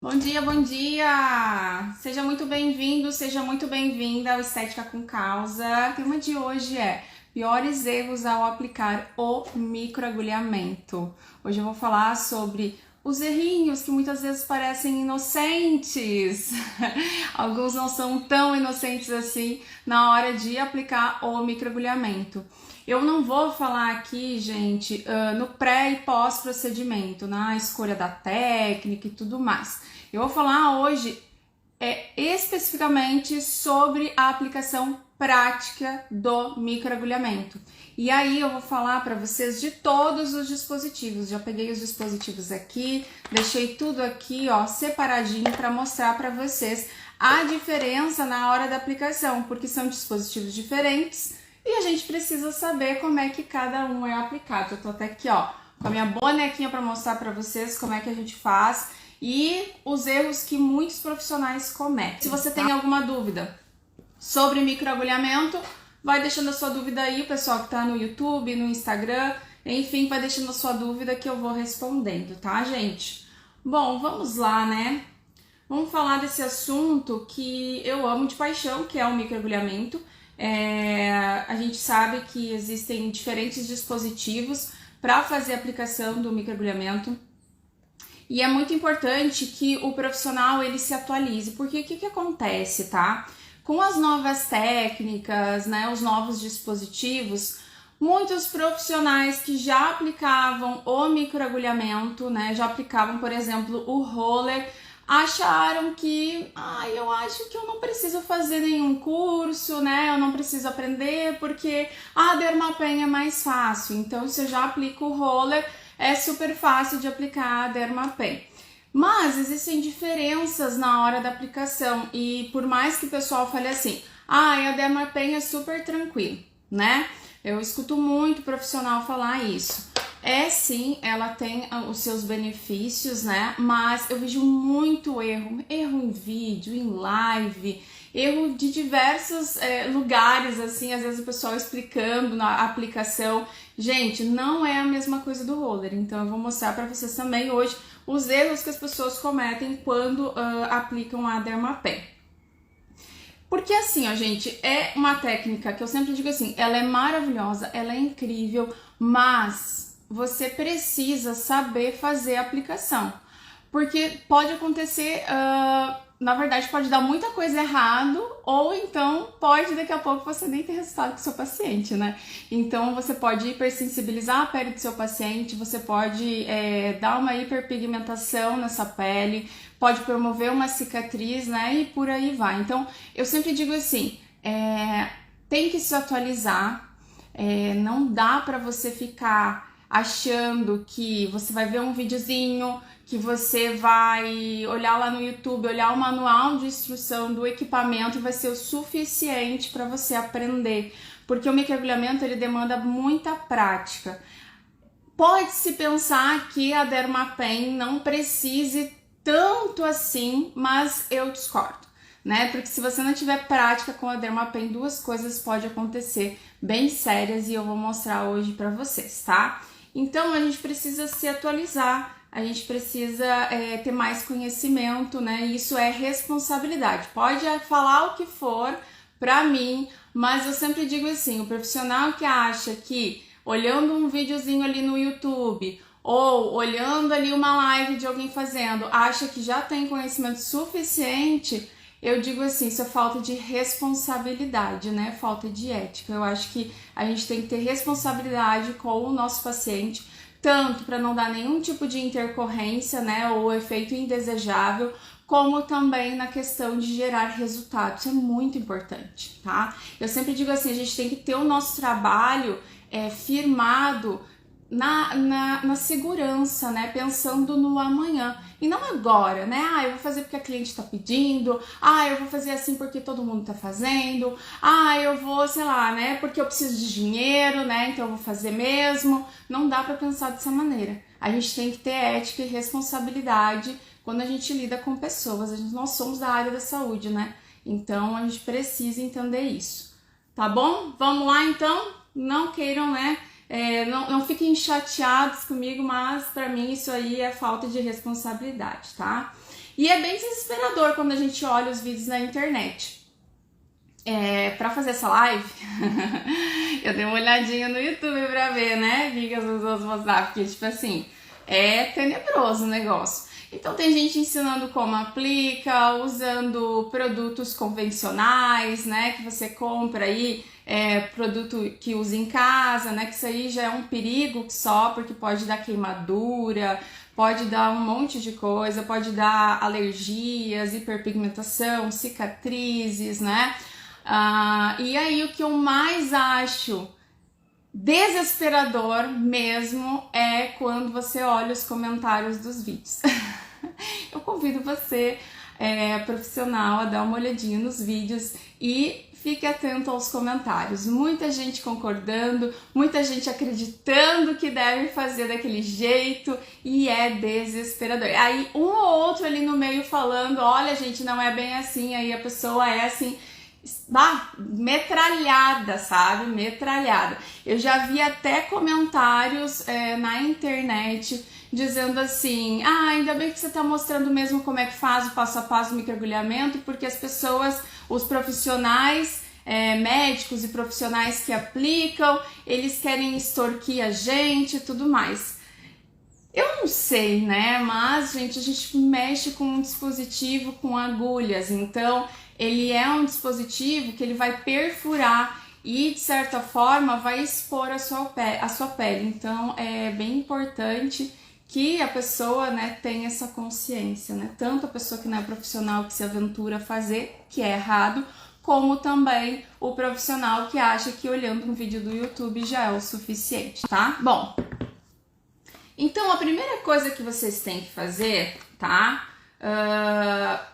Bom dia, bom dia! Seja muito bem-vindo, seja muito bem-vinda ao Estética com Causa. O tema de hoje é piores erros ao aplicar o microagulhamento. Hoje eu vou falar sobre os errinhos que muitas vezes parecem inocentes. Alguns não são tão inocentes assim na hora de aplicar o microagulhamento. Eu não vou falar aqui, gente, no pré e pós-procedimento, na escolha da técnica e tudo mais. Eu vou falar hoje especificamente sobre a aplicação prática do microagulhamento. E aí eu vou falar para vocês de todos os dispositivos. Já peguei os dispositivos aqui, deixei tudo aqui, ó, separadinho para mostrar para vocês a diferença na hora da aplicação, porque são dispositivos diferentes. E a gente precisa saber como é que cada um é aplicado. Eu tô até aqui, ó, com a minha bonequinha para mostrar para vocês como é que a gente faz e os erros que muitos profissionais cometem. Se você tem alguma dúvida sobre microagulhamento, vai deixando a sua dúvida aí, o pessoal que tá no YouTube, no Instagram, enfim, vai deixando a sua dúvida que eu vou respondendo, tá, gente? Bom, vamos lá, né? Vamos falar desse assunto que eu amo de paixão, que é o microagulhamento. A gente sabe que existem diferentes dispositivos para fazer a aplicação do microagulhamento e é muito importante que o profissional ele se atualize, porque o que acontece, tá? Com as novas técnicas, né, os novos dispositivos, muitos profissionais que já aplicavam o microagulhamento, né, já aplicavam, por exemplo, o roller, acharam que, eu acho que eu não preciso fazer nenhum curso, né? Eu não preciso aprender porque a Dermapen é mais fácil. Então, se eu já aplico o roller, é super fácil de aplicar a Dermapen. Mas existem diferenças na hora da aplicação e por mais que o pessoal fale assim, a Dermapen é super tranquilo, né? Eu escuto muito profissional falar isso. Sim, ela tem os seus benefícios, né? Mas eu vejo muito erro em vídeo, em live, erro de diversos lugares, assim, às vezes o pessoal explicando na aplicação. Gente, não é a mesma coisa do roller, então eu vou mostrar para vocês também hoje os erros que as pessoas cometem quando aplicam a Dermapen. Porque assim, ó, gente, é uma técnica que eu sempre digo assim, ela é maravilhosa, ela é incrível, mas você precisa saber fazer a aplicação. Porque pode acontecer, na verdade, pode dar muita coisa errado, ou então pode daqui a pouco você nem ter resultado com o seu paciente, né? Então você pode hipersensibilizar a pele do seu paciente, você pode dar uma hiperpigmentação nessa pele, pode promover uma cicatriz, né? E por aí vai. Então eu sempre digo assim, tem que se atualizar, não dá para você ficar achando que você vai ver um videozinho, que você vai olhar lá no YouTube, olhar o manual de instrução do equipamento e vai ser o suficiente para você aprender, porque o microagulhamento ele demanda muita prática. Pode-se pensar que a Dermapen não precise tanto assim, mas eu discordo, né? Porque se você não tiver prática com a Dermapen, duas coisas podem acontecer bem sérias e eu vou mostrar hoje para vocês, tá? Então a gente precisa se atualizar, a gente precisa ter mais conhecimento, né? Isso é responsabilidade. Pode falar o que for pra mim, mas eu sempre digo assim, o profissional que acha que olhando um videozinho ali no YouTube ou olhando ali uma live de alguém fazendo, acha que já tem conhecimento suficiente, eu digo assim, isso é falta de responsabilidade, né? Falta de ética. Eu acho que a gente tem que ter responsabilidade com o nosso paciente, tanto para não dar nenhum tipo de intercorrência, né? Ou efeito indesejável, como também na questão de gerar resultados. Isso é muito importante, tá? Eu sempre digo assim, a gente tem que ter o nosso trabalho firmado na segurança, né? Pensando no amanhã. E não agora, né? Eu vou fazer porque a cliente tá pedindo. Eu vou fazer assim porque todo mundo tá fazendo. Eu vou, sei lá, né? Porque eu preciso de dinheiro, né? Então eu vou fazer mesmo. Não dá pra pensar dessa maneira. A gente tem que ter ética e responsabilidade quando a gente lida com pessoas. Nós somos da área da saúde, né? Então a gente precisa entender isso. Tá bom? Vamos lá então? Não queiram, né? Não fiquem chateados comigo, mas para mim isso aí é falta de responsabilidade, tá? E é bem desesperador quando a gente olha os vídeos na internet. Pra fazer essa live, eu dei uma olhadinha no YouTube pra ver, né? Vi que as pessoas mostraram, porque, tipo assim, é tenebroso o negócio. Então tem gente ensinando como aplica, usando produtos convencionais, né, que você compra aí, produto que usa em casa, né, que isso aí já é um perigo só, porque pode dar queimadura, pode dar um monte de coisa, pode dar alergias, hiperpigmentação, cicatrizes, né, e aí o que eu mais acho desesperador mesmo é quando você olha os comentários dos vídeos. Eu convido você, profissional, a dar uma olhadinha nos vídeos e fique atento aos comentários. Muita gente concordando, muita gente acreditando que deve fazer daquele jeito e é desesperador. Aí um ou outro ali no meio falando, olha gente, não é bem assim, aí a pessoa é assim, metralhada, sabe? Metralhada. Eu já vi até comentários na internet dizendo assim, ainda bem que você tá mostrando mesmo como é que faz o passo a passo do microagulhamento, porque as pessoas, os profissionais, médicos e profissionais que aplicam, eles querem extorquir a gente e tudo mais. Eu não sei, né? Mas, gente, a gente mexe com um dispositivo com agulhas, então ele é um dispositivo que ele vai perfurar e, de certa forma, vai expor a sua pele. Então, é bem importante que a pessoa, né, tenha essa consciência, né? Tanto a pessoa que não é profissional que se aventura a fazer, que é errado, como também o profissional que acha que olhando um vídeo do YouTube já é o suficiente, tá? Bom, então a primeira coisa que vocês têm que fazer, tá?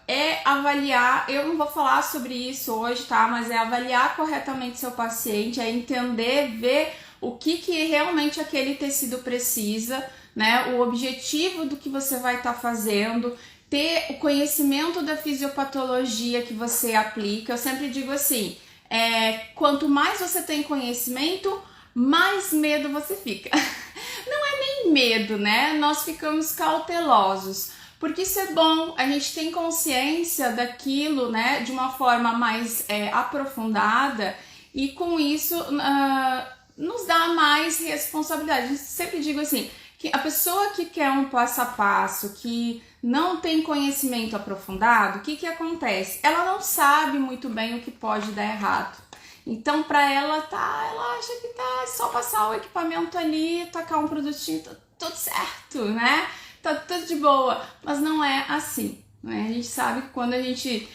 É avaliar, eu não vou falar sobre isso hoje, tá? Mas é avaliar corretamente seu paciente, é entender, ver o que realmente aquele tecido precisa, né? O objetivo do que você vai estar fazendo, ter o conhecimento da fisiopatologia que você aplica. Eu sempre digo assim, quanto mais você tem conhecimento, mais medo você fica. Não é nem medo, né? Nós ficamos cautelosos. Porque isso é bom, a gente tem consciência daquilo, né, de uma forma mais aprofundada e com isso nos dá mais responsabilidade. Eu sempre digo assim, que a pessoa que quer um passo a passo, que não tem conhecimento aprofundado, o que acontece? Ela não sabe muito bem o que pode dar errado. Então, para ela, ela acha que é só passar o equipamento ali, tacar um produtinho, tudo certo, né? Tá tudo de boa, mas não é assim, né? A gente sabe que quando a gente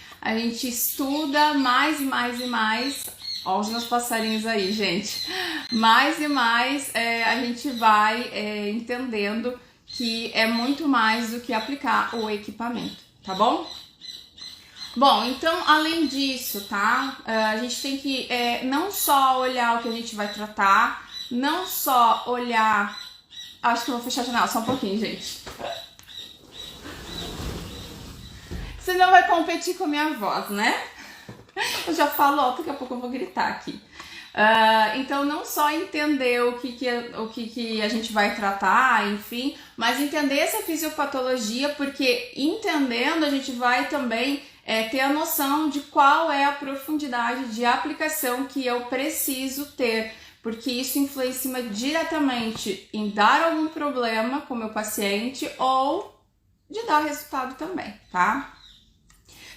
estuda mais e mais e mais, ó os meus passarinhos aí, gente, mais e mais a gente vai entendendo que é muito mais do que aplicar o equipamento, tá bom? Bom, então além disso, tá? A gente tem que não só olhar o que a gente vai tratar, não só olhar. Acho que eu vou fechar a janela só um pouquinho, gente. Senão vai competir com a minha voz, né? Eu já falo alto, daqui a pouco eu vou gritar aqui. Então, não só entender o que a gente vai tratar, enfim, mas entender essa fisiopatologia, porque entendendo a gente vai também ter a noção de qual é a profundidade de aplicação que eu preciso ter, porque isso influencia diretamente em dar algum problema com o meu paciente ou de dar resultado também, tá?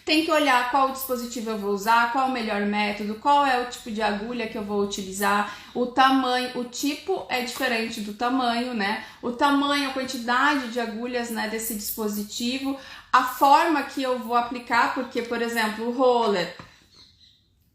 Tem que olhar qual dispositivo eu vou usar, qual o melhor método, qual é o tipo de agulha que eu vou utilizar, o tamanho, o tipo é diferente do tamanho, né? O tamanho, a quantidade de agulhas, né, desse dispositivo, a forma que eu vou aplicar, porque, por exemplo, o roller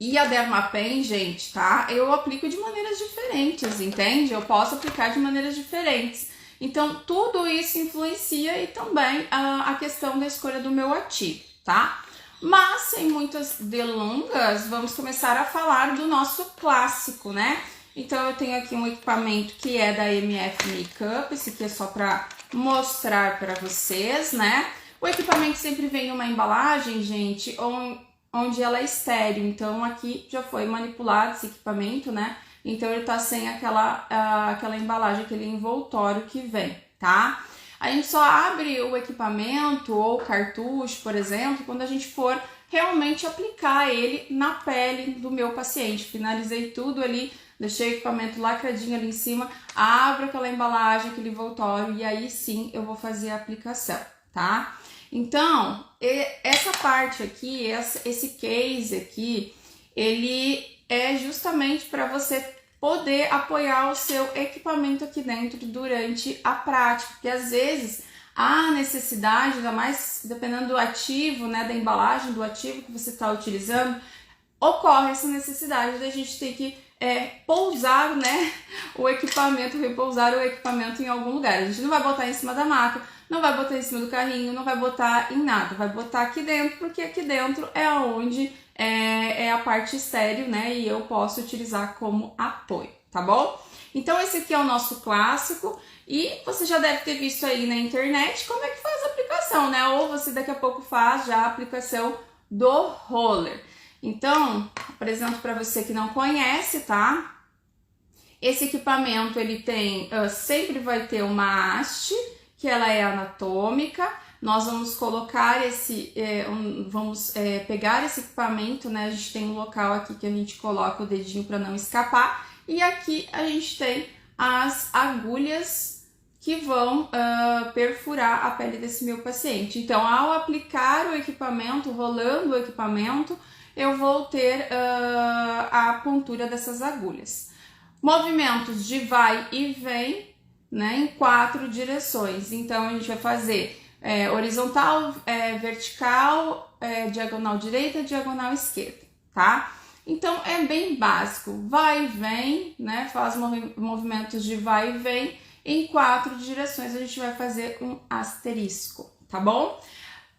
e a Dermapen, gente, tá? Eu aplico de maneiras diferentes, entende? Eu posso aplicar de maneiras diferentes. Então, tudo isso influencia e também a questão da escolha do meu ativo, tá? Mas, sem muitas delongas, vamos começar a falar do nosso clássico, né? Então, eu tenho aqui um equipamento que é da MF Makeup, esse aqui é só para mostrar para vocês, né? O equipamento sempre vem numa embalagem, gente, onde ela é estéreo, então aqui já foi manipulado esse equipamento, né? Então ele tá sem aquela embalagem, aquele envoltório que vem, tá? A gente só abre o equipamento ou cartucho, por exemplo, quando a gente for realmente aplicar ele na pele do meu paciente. Finalizei tudo ali, deixei o equipamento lacradinho ali em cima, abro aquela embalagem, aquele envoltório e aí sim eu vou fazer a aplicação, tá? Então, essa parte aqui, esse case aqui, ele é justamente para você poder apoiar o seu equipamento aqui dentro durante a prática, porque às vezes há necessidade, ainda mais dependendo do ativo, né, da embalagem do ativo que você está utilizando, ocorre essa necessidade da gente ter que pousar, né, o equipamento, repousar o equipamento em algum lugar. A gente não vai botar em cima da maca, não vai botar em cima do carrinho, não vai botar em nada, vai botar aqui dentro, porque aqui dentro é onde é a parte estéreo, né, e eu posso utilizar como apoio, tá bom? Então esse aqui é o nosso clássico e você já deve ter visto aí na internet como é que faz a aplicação, né? Ou você daqui a pouco faz já a aplicação do roller. Então, apresento para você que não conhece, tá? Esse equipamento, ele tem, sempre vai ter uma haste, que ela é anatômica. Nós vamos colocar pegar esse equipamento, né? A gente tem um local aqui que a gente coloca o dedinho para não escapar. E aqui a gente tem as agulhas que vão perfurar a pele desse meu paciente. Então, ao aplicar o equipamento, rolando o equipamento, eu vou ter a pontura dessas agulhas. Movimentos de vai e vem, né, em 4 direções. Então, a gente vai fazer horizontal, vertical, diagonal direita, diagonal esquerda, tá? Então, é bem básico. Vai e vem, né, faz movimentos de vai e vem. Em 4 direções, a gente vai fazer um asterisco, tá bom?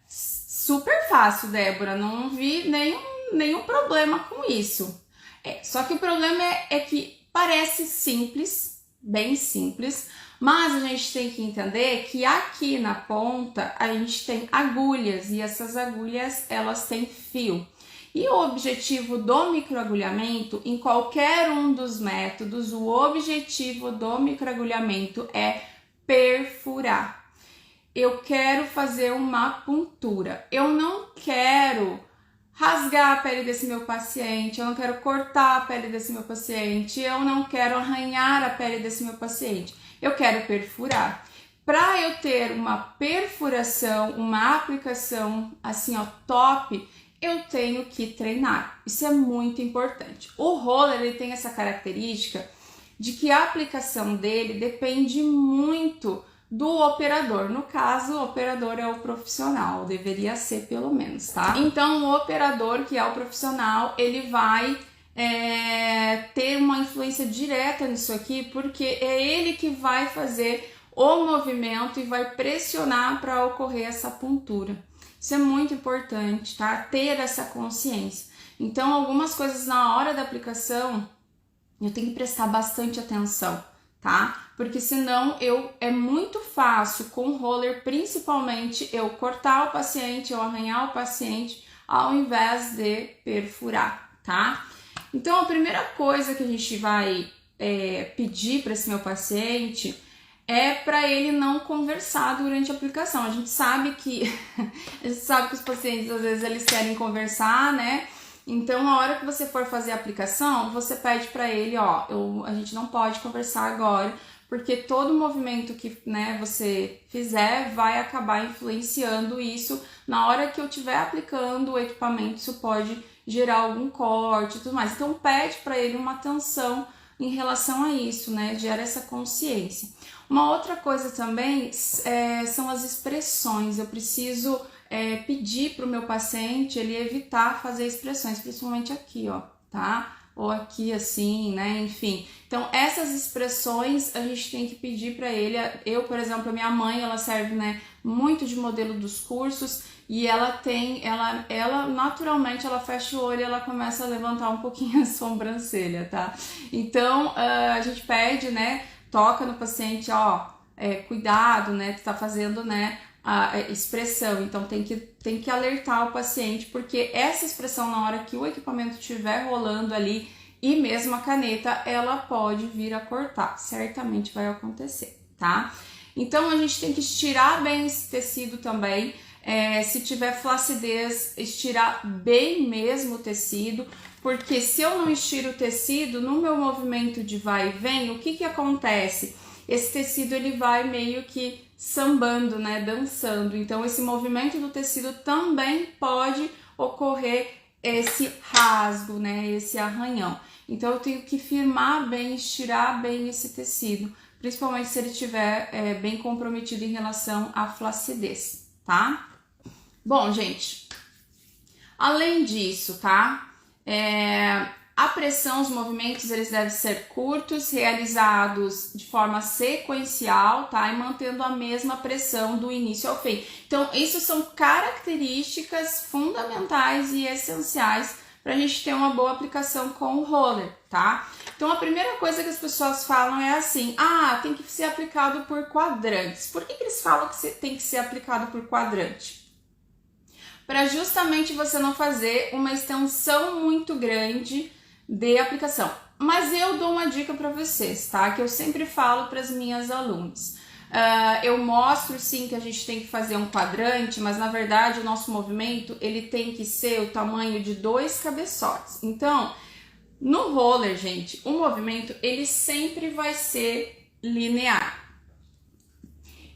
Super fácil, Débora, não vi nenhum problema com isso. Só que o problema é que parece simples, bem simples, mas a gente tem que entender que aqui na ponta a gente tem agulhas e essas agulhas elas têm fio. E o objetivo do microagulhamento, em qualquer um dos métodos, o objetivo do microagulhamento é perfurar. Eu quero fazer uma puntura, eu não quero rasgar a pele desse meu paciente, eu não quero cortar a pele desse meu paciente, eu não quero arranhar a pele desse meu paciente, eu quero perfurar. Para eu ter uma perfuração, uma aplicação assim, ó, top, eu tenho que treinar. Isso é muito importante. O roller, ele tem essa característica de que a aplicação dele depende muito do operador. No caso, o operador é o profissional, deveria ser pelo menos, tá? Então, o operador, que é o profissional, ele vai ter uma influência direta nisso aqui, porque é ele que vai fazer o movimento e vai pressionar para ocorrer essa puntura. Isso é muito importante, tá? Ter essa consciência. Então, algumas coisas na hora da aplicação, eu tenho que prestar bastante atenção, tá? Porque senão é muito fácil com o roller, principalmente, eu cortar o paciente, eu arranhar o paciente, ao invés de perfurar, tá? Então, a primeira coisa que a gente vai pedir para esse meu paciente é para ele não conversar durante a aplicação. A gente sabe que os pacientes às vezes eles querem conversar, né? Então, na hora que você for fazer a aplicação, você pede para ele, ó, a gente não pode conversar agora, porque todo movimento que, né, você fizer vai acabar influenciando isso. Na hora que eu estiver aplicando o equipamento, isso pode gerar algum corte e tudo mais. Então, pede para ele uma atenção em relação a isso, né? Gera essa consciência. Uma outra coisa também são as expressões. Eu preciso pedir para o meu paciente ele evitar fazer expressões, principalmente aqui, ó, tá? Ou aqui assim, né? Enfim. Então, essas expressões a gente tem que pedir para ele. Eu, por exemplo, a minha mãe, ela serve, né, muito de modelo dos cursos e ela naturalmente ela fecha o olho e ela começa a levantar um pouquinho a sobrancelha, tá? Então, a gente pede, né? Toca no paciente, ó, cuidado, né? Tu tá fazendo, né, a expressão. Então tem que alertar o paciente, porque essa expressão, na hora que o equipamento estiver rolando ali e mesmo a caneta, ela pode vir a cortar. Certamente vai acontecer, tá? Então a gente tem que estirar bem esse tecido também. Se tiver flacidez, estirar bem mesmo o tecido, porque se eu não estiro o tecido, no meu movimento de vai e vem, o que que acontece? Esse tecido ele vai meio que sambando, né, dançando. Então esse movimento do tecido também pode ocorrer esse rasgo, né, esse arranhão. Então eu tenho que firmar bem, estirar bem esse tecido, principalmente se ele estiver bem comprometido em relação à flacidez, tá? Bom, gente, além disso, tá? A pressão, os movimentos, eles devem ser curtos, realizados de forma sequencial, tá? E mantendo a mesma pressão do início ao fim. Então, isso são características fundamentais e essenciais para a gente ter uma boa aplicação com o roller, tá? Então, a primeira coisa que as pessoas falam é assim, tem que ser aplicado por quadrantes. Por que eles falam que tem que ser aplicado por quadrante? Para justamente você não fazer uma extensão muito grande de aplicação. Mas eu dou uma dica para vocês, tá? Que eu sempre falo para as minhas alunas. Eu mostro sim que a gente tem que fazer um quadrante, mas na verdade o nosso movimento ele tem que ser o tamanho de 2 cabeçotes. Então, no roller, gente, o movimento ele sempre vai ser linear.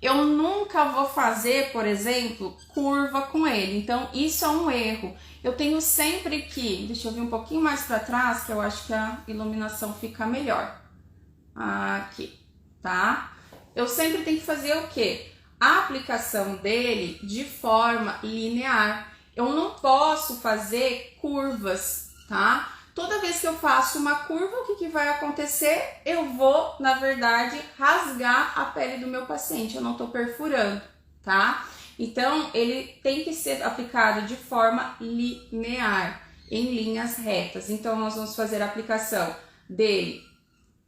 Eu nunca vou fazer, por exemplo, curva com ele. Então, isso é um erro. Eu tenho sempre que... Deixa eu vir um pouquinho mais para trás, que eu acho que a iluminação fica melhor. Aqui, tá? Eu sempre tenho que fazer o quê? A aplicação dele de forma linear. Eu não posso fazer curvas, tá? Toda vez que eu faço uma curva, o que vai acontecer? Eu vou, na verdade, rasgar a pele do meu paciente. Eu não tô perfurando, tá? Então, ele tem que ser aplicado de forma linear, em linhas retas. Então, nós vamos fazer a aplicação dele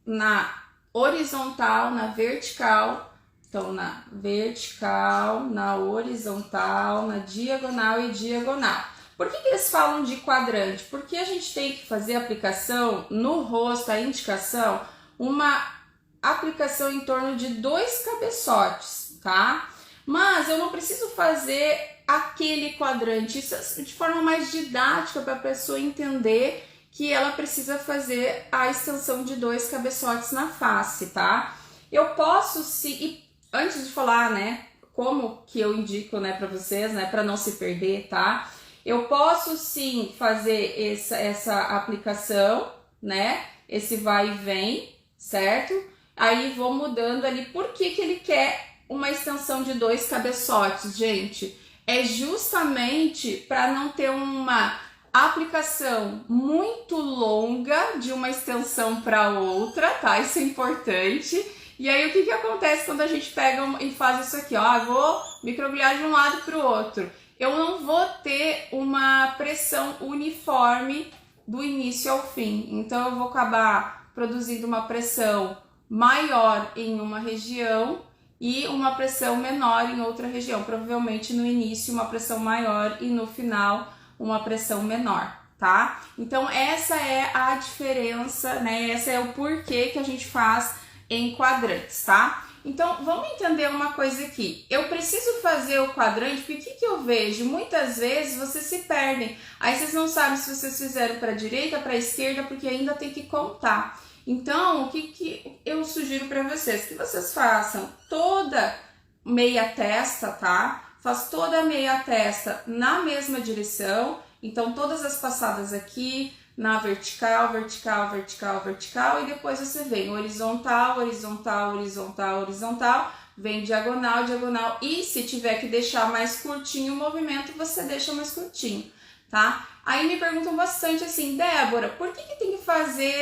na horizontal, na vertical. Então, na vertical, na horizontal, na diagonal e diagonal. Por que eles falam de quadrante? Porque a gente tem que fazer a aplicação no rosto, a indicação, uma aplicação em torno de 2 cabeçotes, tá? Mas eu não preciso fazer aquele quadrante, isso é de forma mais didática para a pessoa entender que ela precisa fazer a extensão de 2 cabeçotes na face, tá? Eu posso antes de falar, né, como que eu indico, né, para vocês, né, para não se perder, tá? Eu posso sim fazer essa aplicação, né? Esse vai e vem, certo? Aí vou mudando ali. Por que ele quer uma extensão de 2 cabeçotes, gente? É justamente para não ter uma aplicação muito longa de uma extensão para outra, tá? Isso é importante. E aí o que acontece quando a gente pega e faz isso aqui, ó? Eu vou microagulhar de um lado para o outro. Eu não vou ter uma pressão uniforme do início ao fim. Então, eu vou acabar produzindo uma pressão maior em uma região e uma pressão menor em outra região. Provavelmente no início uma pressão maior e no final uma pressão menor, tá? Então, essa é a diferença, né? Essa é o porquê que a gente faz em quadrantes, tá? Então, vamos entender uma coisa aqui. Eu preciso fazer o quadrante, porque o que eu vejo? Muitas vezes vocês se perdem. Aí vocês não sabem se vocês fizeram para a direita, para a esquerda, porque ainda tem que contar. Então, o que eu sugiro para vocês? Que vocês façam toda meia testa, tá? Faz toda a meia testa na mesma direção. Então, todas as passadas aqui, na vertical, vertical, vertical, vertical, e depois você vem horizontal, horizontal, horizontal, horizontal, vem diagonal, diagonal, e se tiver que deixar mais curtinho o movimento, você deixa mais curtinho, tá? Aí me perguntam bastante assim, Débora, por que tem que fazer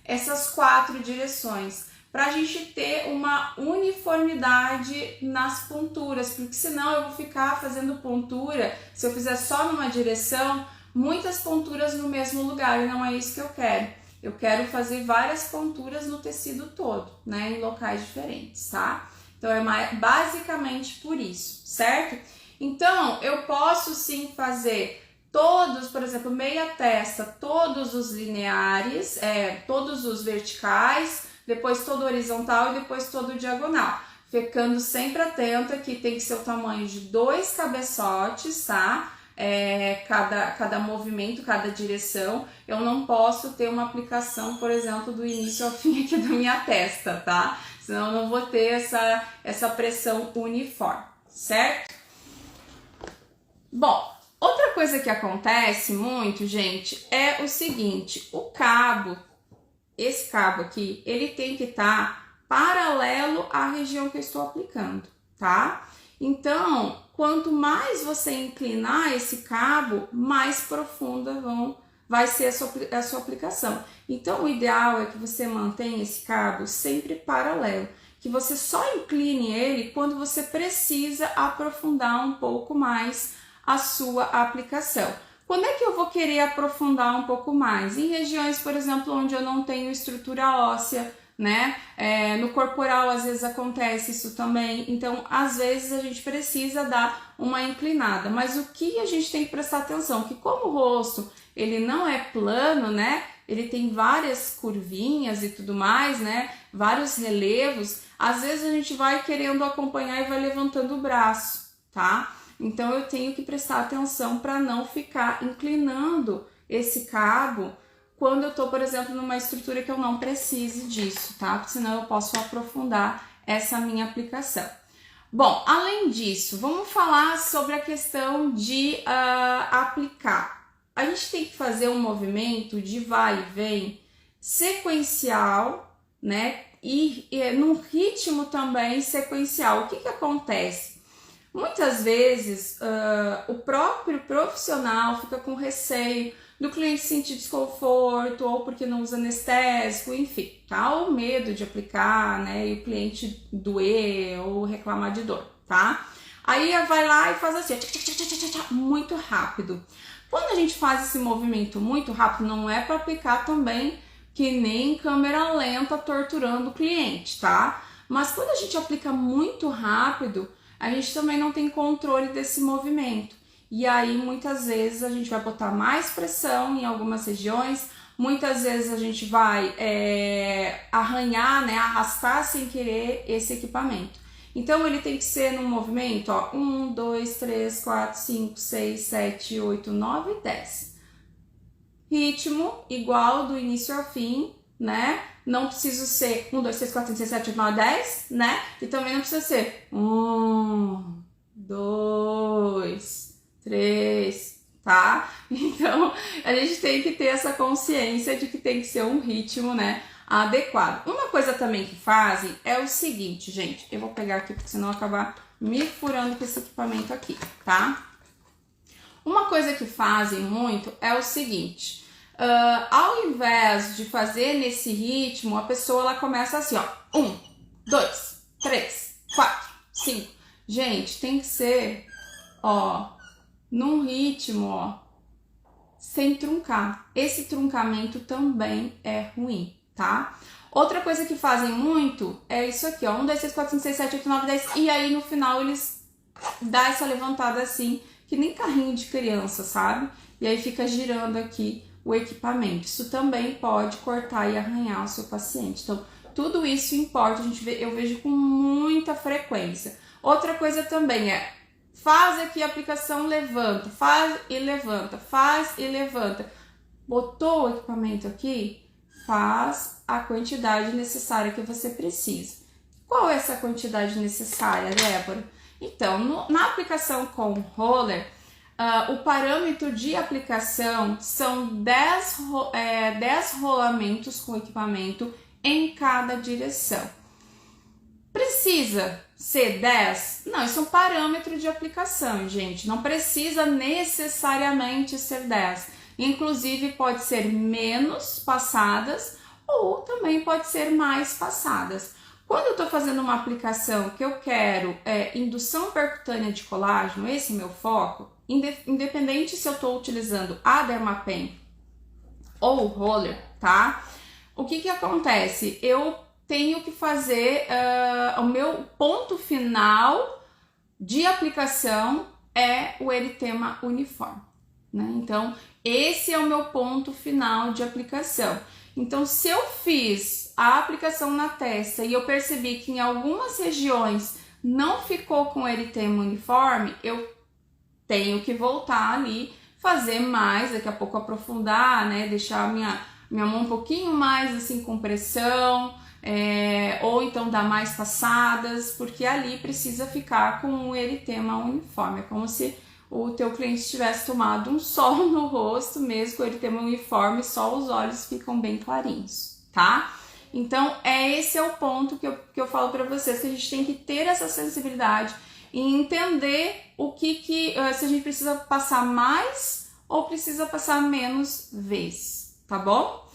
essas 4 direções? Para a gente ter uma uniformidade nas ponturas, porque senão eu vou ficar fazendo pontura, se eu fizer só numa direção, muitas ponturas no mesmo lugar, e não é isso que eu quero. Eu quero fazer várias ponturas no tecido todo, né, em locais diferentes, tá? Então, é basicamente por isso, certo? Então, eu posso sim fazer todos, por exemplo, meia testa, todos os lineares, todos os verticais, depois todo horizontal e depois todo diagonal. ficando sempre atenta que tem que ser o tamanho de 2 cabeçotes, tá? Cada movimento, cada direção. Eu não posso ter uma aplicação, por exemplo, do início ao fim aqui da minha testa, tá? Senão eu não vou ter essa pressão uniforme, certo? Bom, outra coisa que acontece muito, gente, é o seguinte: o cabo, esse cabo aqui, ele tem que estar paralelo à região que eu estou aplicando, tá? Então, quanto mais você inclinar esse cabo, mais profunda vai ser a sua aplicação. Então, o ideal é que você mantenha esse cabo sempre paralelo, que você só incline ele quando você precisa aprofundar um pouco mais a sua aplicação. Quando é que eu vou querer aprofundar um pouco mais? Em regiões, por exemplo, onde eu não tenho estrutura óssea, né? No corporal às vezes acontece isso também, então às vezes a gente precisa dar uma inclinada, mas o que a gente tem que prestar atenção, que como o rosto ele não é plano, né? Ele tem várias curvinhas e tudo mais, né? Vários relevos, às vezes a gente vai querendo acompanhar e vai levantando o braço, tá? Então eu tenho que prestar atenção para não ficar inclinando esse cabo quando eu tô, por exemplo, numa estrutura que eu não precise disso, tá? Porque senão eu posso aprofundar essa minha aplicação. Bom, além disso, vamos falar sobre a questão de aplicar. A gente tem que fazer um movimento de vai e vem sequencial, né? E num ritmo também sequencial. O que acontece? Muitas vezes o próprio profissional fica com receio do cliente sentir desconforto, ou porque não usa anestésico, enfim, tá? Ou medo de aplicar, né? E o cliente doer ou reclamar de dor, tá? Aí vai lá e faz assim, muito rápido. Quando a gente faz esse movimento muito rápido, não é para aplicar também que nem em câmera lenta torturando o cliente, tá? Mas quando a gente aplica muito rápido, a gente também não tem controle desse movimento. E aí, muitas vezes, a gente vai botar mais pressão em algumas regiões, muitas vezes a gente vai arranhar, né, arrastar sem querer esse equipamento. Então, ele tem que ser num movimento, ó, 1, 2, 3, 4, 5, 6, 7, 8, 9, 10. Ritmo igual do início ao fim, né? Não precisa ser 1, 2, 3, 4, 5, 6, 7, 8, 9, 10, né? E também não precisa ser 1, 2, 3, tá? Então, a gente tem que ter essa consciência de que tem que ser um ritmo, né, adequado. Uma coisa também que fazem é o seguinte, gente, eu vou pegar aqui porque senão eu acabar me furando com esse equipamento aqui, tá? Uma coisa que fazem muito é o seguinte, ao invés de fazer nesse ritmo, a pessoa ela começa assim, ó, 1, 2, 3, 4, 5. Gente, tem que ser, ó, num ritmo, ó, sem truncar. Esse truncamento também é ruim, tá? Outra coisa que fazem muito é isso aqui, ó, 1, 2, 3, 4, 5, 6, 7, 8, 9, 10, e aí no final eles dão essa levantada assim, que nem carrinho de criança, sabe? E aí fica girando aqui o equipamento. Isso também pode cortar e arranhar o seu paciente. Então, tudo isso importa, eu vejo com muita frequência. Outra coisa também é, faz aqui a aplicação, levanta, faz e levanta, faz e levanta. Botou o equipamento aqui, faz a quantidade necessária que você precisa. Qual é essa quantidade necessária, Débora? Então, na aplicação com roller, o parâmetro de aplicação são 10 rolamentos com equipamento em cada direção. Precisa ser 10? Não, isso é um parâmetro de aplicação, gente. Não precisa necessariamente ser 10. Inclusive, pode ser menos passadas ou também pode ser mais passadas. Quando eu estou fazendo uma aplicação que eu quero indução percutânea de colágeno, esse é meu foco, independente se eu estou utilizando a Dermapen ou o roller, tá? O que acontece? Eu tenho que fazer, o meu ponto final de aplicação é o eritema uniforme, né? Então, esse é o meu ponto final de aplicação. Então, se eu fiz a aplicação na testa e eu percebi que em algumas regiões não ficou com eritema uniforme, eu tenho que voltar ali, fazer mais, daqui a pouco aprofundar, né? Deixar minha mão um pouquinho mais assim com pressão, ou então dar mais passadas, porque ali precisa ficar com o eritema uniforme. É como se o teu cliente tivesse tomado um sol no rosto, mesmo com o eritema uniforme, só os olhos ficam bem clarinhos, tá? Então, esse é o ponto que eu falo para vocês, que a gente tem que ter essa sensibilidade e entender o se a gente precisa passar mais ou precisa passar menos vezes, tá bom?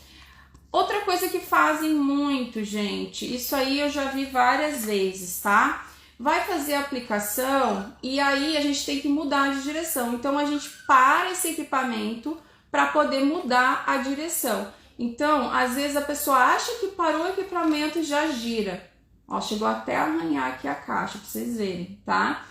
Outra coisa que fazem muito, gente, isso aí eu já vi várias vezes, tá? Vai fazer a aplicação e aí a gente tem que mudar de direção. Então, a gente para esse equipamento para poder mudar a direção. Então, às vezes a pessoa acha que parou o equipamento e já gira. Ó, chegou até a arranhar aqui a caixa pra vocês verem, tá?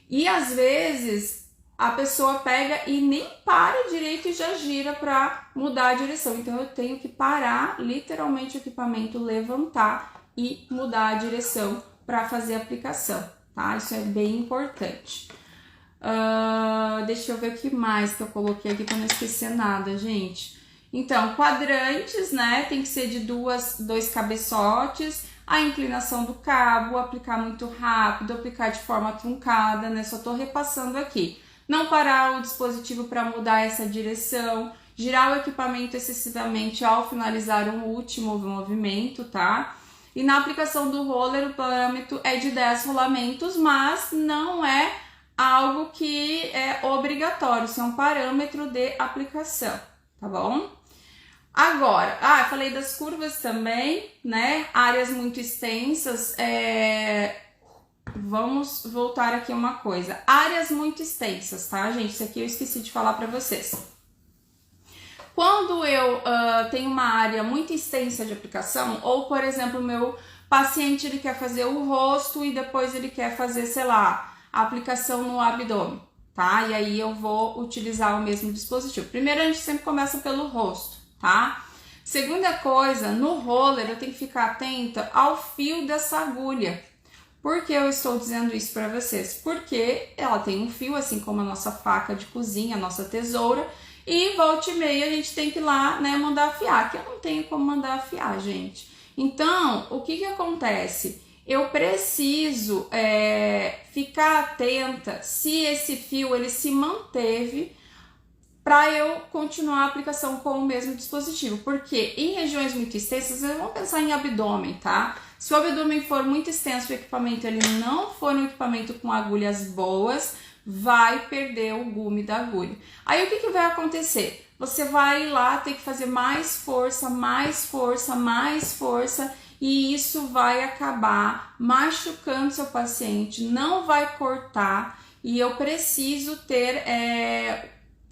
E às vezes a pessoa pega e nem para direito e já gira para mudar a direção. Então eu tenho que parar literalmente o equipamento, levantar e mudar a direção para fazer a aplicação, tá? Isso é bem importante. Deixa eu ver o que mais que eu coloquei aqui para não esquecer nada, gente. Então, quadrantes, né? Tem que ser de dois cabeçotes. A inclinação do cabo, aplicar muito rápido, aplicar de forma truncada, né? Só tô repassando aqui. Não parar o dispositivo para mudar essa direção, girar o equipamento excessivamente ao finalizar um último movimento, tá? E na aplicação do roller, o parâmetro é de 10 rolamentos, mas não é algo que é obrigatório, isso é um parâmetro de aplicação, tá bom? Agora, falei das curvas também, né? Áreas muito extensas, vamos voltar aqui uma coisa. Áreas muito extensas, tá, gente? Isso aqui eu esqueci de falar para vocês. Quando eu tenho uma área muito extensa de aplicação, ou, por exemplo, o meu paciente ele quer fazer o rosto e depois ele quer fazer, sei lá, a aplicação no abdômen, tá? E aí eu vou utilizar o mesmo dispositivo. Primeiro a gente sempre começa pelo rosto, tá? Segunda coisa, no roller eu tenho que ficar atenta ao fio dessa agulha. Por que eu estou dizendo isso para vocês? Porque ela tem um fio, assim como a nossa faca de cozinha, a nossa tesoura, e volta e meia a gente tem que ir lá, né, mandar afiar, que eu não tenho como mandar afiar, gente. Então, o que acontece? Eu preciso ficar atenta se esse fio ele se manteve para eu continuar a aplicação com o mesmo dispositivo, porque em regiões muito extensas, vamos pensar em abdômen, tá? Se o abdômen for muito extenso, o equipamento ele não for um equipamento com agulhas boas, vai perder o gume da agulha. Aí o que vai acontecer? Você vai lá ter que fazer mais força, mais força, mais força, e isso vai acabar machucando seu paciente, não vai cortar, e eu preciso ter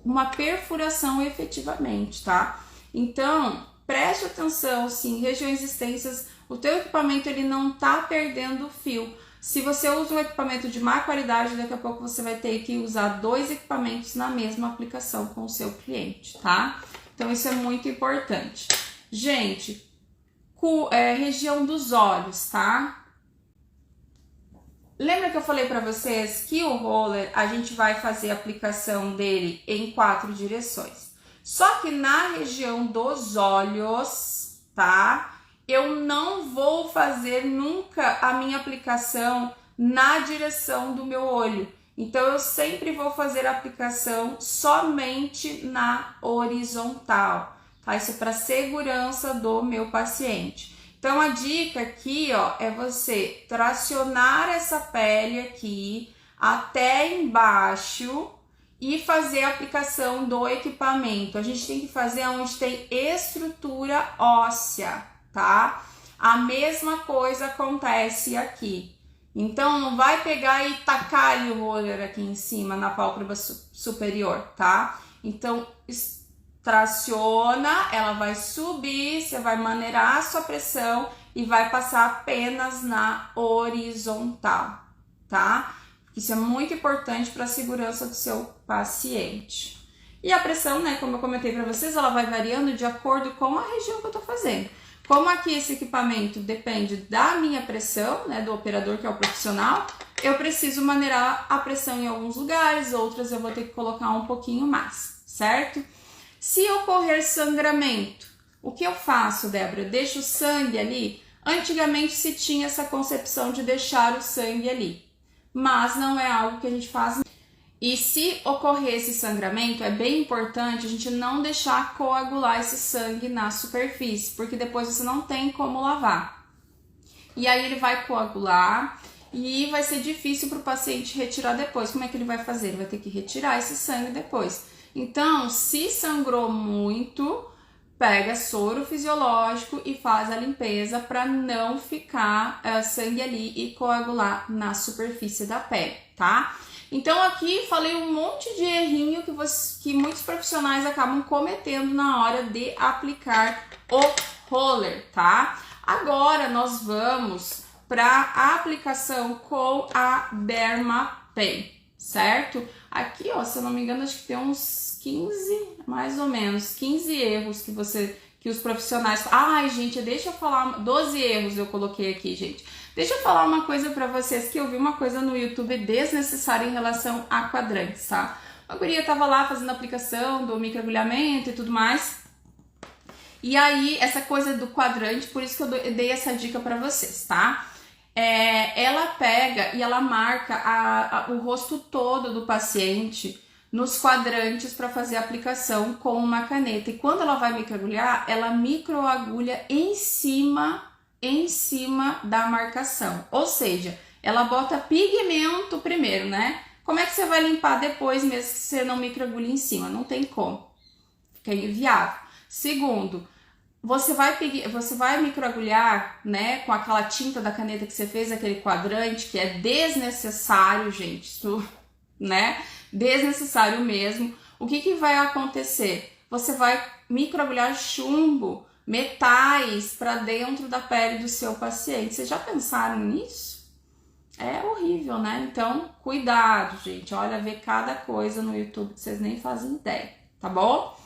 uma perfuração efetivamente, tá? Então, preste atenção, sim, regiões extensas, o teu equipamento ele não tá perdendo fio. Se você usa um equipamento de má qualidade, daqui a pouco você vai ter que usar 2 equipamentos na mesma aplicação com o seu cliente, tá? Então, isso é muito importante. Gente, região dos olhos, tá? Lembra que eu falei para vocês que o roller, a gente vai fazer a aplicação dele em 4 direções. Só que na região dos olhos, tá? Eu não vou fazer nunca a minha aplicação na direção do meu olho. Então, eu sempre vou fazer a aplicação somente na horizontal, tá? Isso é para segurança do meu paciente. Então, a dica aqui, ó, é você tracionar essa pele aqui até embaixo e fazer a aplicação do equipamento. A gente tem que fazer onde tem estrutura óssea, tá? A mesma coisa acontece aqui. Então, não vai pegar e tacar ali o roller aqui em cima, na pálpebra superior, tá? Então, traciona, ela vai subir, você vai maneirar a sua pressão e vai passar apenas na horizontal, tá? Isso é muito importante para a segurança do seu paciente. E a pressão, né, como eu comentei para vocês, ela vai variando de acordo com a região que eu tô fazendo. Como aqui esse equipamento depende da minha pressão, né, do operador que é o profissional, eu preciso maneirar a pressão em alguns lugares, outras eu vou ter que colocar um pouquinho mais, certo? Se ocorrer sangramento, o que eu faço, Débora? Eu deixo o sangue ali? Antigamente se tinha essa concepção de deixar o sangue ali, mas não é algo que a gente faz. E se ocorrer esse sangramento, é bem importante a gente não deixar coagular esse sangue na superfície, porque depois você não tem como lavar. E aí ele vai coagular e vai ser difícil para o paciente retirar depois. Como é que ele vai fazer? Ele vai ter que retirar esse sangue depois. Então, se sangrou muito, pega soro fisiológico e faz a limpeza para não ficar sangue ali e coagular na superfície da pele, tá? Então aqui falei um monte de errinho que muitos profissionais acabam cometendo na hora de aplicar o roller, tá? Agora nós vamos para a aplicação com a Dermapen, certo? Aqui, ó, se eu não me engano, acho que tem uns 15, mais ou menos, 15 erros que os profissionais... Ai, gente, deixa eu falar... 12 erros eu coloquei aqui, gente. Deixa eu falar uma coisa pra vocês, que eu vi uma coisa no YouTube desnecessária em relação a quadrantes, tá? A guria tava lá fazendo a aplicação do microagulhamento e tudo mais. E aí, essa coisa do quadrante, por isso que eu dei essa dica pra vocês, tá? Ela pega e ela marca o rosto todo do paciente nos quadrantes para fazer a aplicação com uma caneta. E quando ela vai microagulhar, ela microagulha em cima da marcação. Ou seja, ela bota pigmento primeiro, né? Como é que você vai limpar depois mesmo que você não microagulha em cima? Não tem como. Fica inviável. Segundo, você vai microagulhar, né, com aquela tinta da caneta que você fez, aquele quadrante, que é desnecessário, gente, isso, né, desnecessário mesmo. O que vai acontecer? Você vai microagulhar chumbo, metais para dentro da pele do seu paciente. Vocês já pensaram nisso? É horrível, né? Então, cuidado, gente. Olha, ver cada coisa no YouTube que vocês nem fazem ideia, tá bom?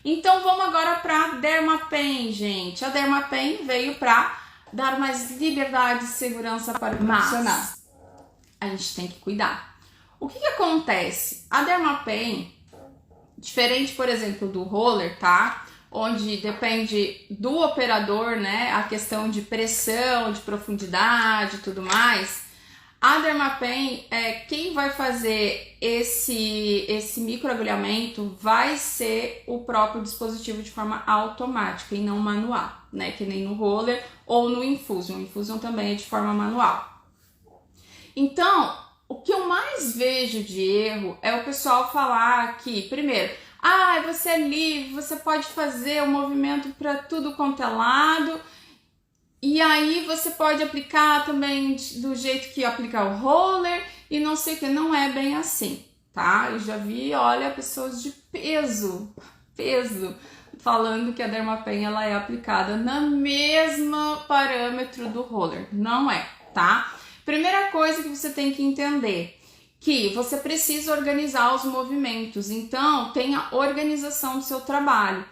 Então, vamos agora para a Dermapen, gente. A Dermapen veio para dar mais liberdade e segurança para o profissional. A gente tem que cuidar. O que acontece? A Dermapen, diferente, por exemplo, do roller, tá? Onde depende do operador, né? A questão de pressão, de profundidade e tudo mais. A Dermapen, quem vai fazer esse microagulhamento vai ser o próprio dispositivo de forma automática e não manual, né? Que nem no roller ou no Infusion. O Infusion também é de forma manual. Então, o que eu mais vejo de erro é o pessoal falar que, primeiro, você é livre, você pode fazer o movimento para tudo quanto é lado. E aí você pode aplicar também do jeito que aplica o roller e não sei o que, não é bem assim, tá? Eu já vi, olha, pessoas de peso, falando que a Dermapen ela é aplicada na mesma parâmetro do roller, não é, tá? Primeira coisa que você tem que entender, que você precisa organizar os movimentos, então tenha organização do seu trabalho.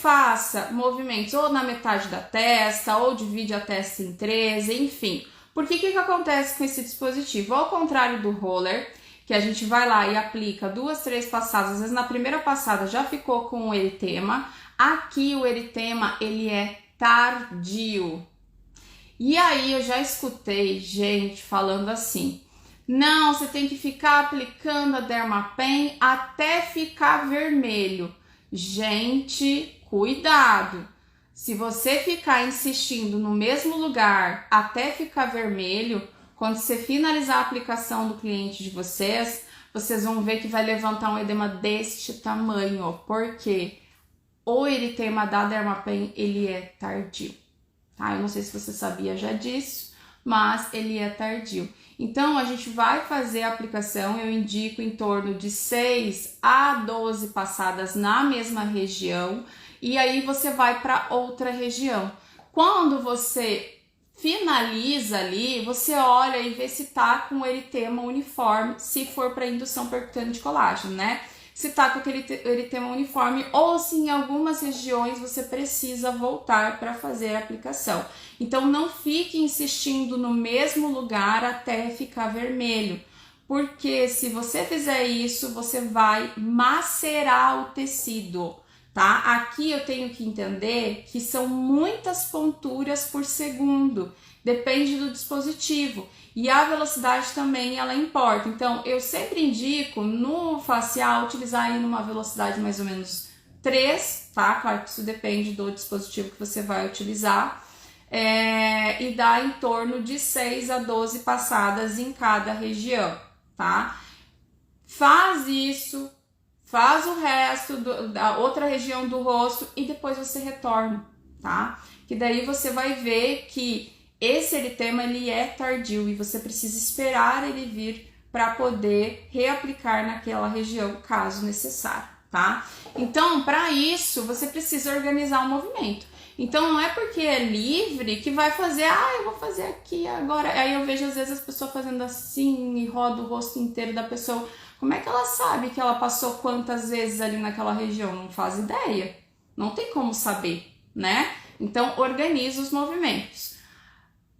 Faça movimentos ou na metade da testa, ou divide a testa em 3, enfim. Porque o que acontece com esse dispositivo? Ao contrário do roller, que a gente vai lá e aplica 2, 3 passadas, às vezes na primeira passada já ficou com o eritema, aqui o eritema ele é tardio. E aí eu já escutei gente falando assim, não, você tem que ficar aplicando a Dermapen até ficar vermelho. Gente, cuidado! Se você ficar insistindo no mesmo lugar até ficar vermelho, quando você finalizar a aplicação do cliente de vocês, vocês vão ver que vai levantar um edema deste tamanho, porque o eritema da Dermapen, ele é tardio, tá? Eu não sei se você sabia já disso, mas ele é tardio. Então, a gente vai fazer a aplicação, eu indico em torno de 6 a 12 passadas na mesma região, e aí você vai para outra região. Quando você finaliza ali, você olha e vê se tá com o eritema uniforme, se for para indução percutânea de colágeno, né? se tá com aquele eritema uniforme ou se em algumas regiões você precisa voltar para fazer a aplicação. Então não fique insistindo no mesmo lugar até ficar vermelho, porque se você fizer isso, você vai macerar o tecido, tá? Aqui eu tenho que entender que são muitas ponturas por segundo, depende do dispositivo. E a velocidade também, ela importa. Então, eu sempre indico no facial utilizar aí numa velocidade mais ou menos 3, tá? Claro que isso depende do dispositivo que você vai utilizar. E dá em torno de 6 a 12 passadas em cada região, tá? Faz isso, faz o resto da outra região do rosto e depois você retorna, tá? Que daí você vai ver que esse eritema ele é tardio e você precisa esperar ele vir para poder reaplicar naquela região, caso necessário, tá? Então, para isso, você precisa organizar o movimento. Então, não é porque é livre que vai fazer, eu vou fazer aqui agora. Aí eu vejo às vezes as pessoas fazendo assim e roda o rosto inteiro da pessoa. Como é que ela sabe que ela passou quantas vezes ali naquela região? Não faz ideia. Não tem como saber, né? Então, organiza os movimentos.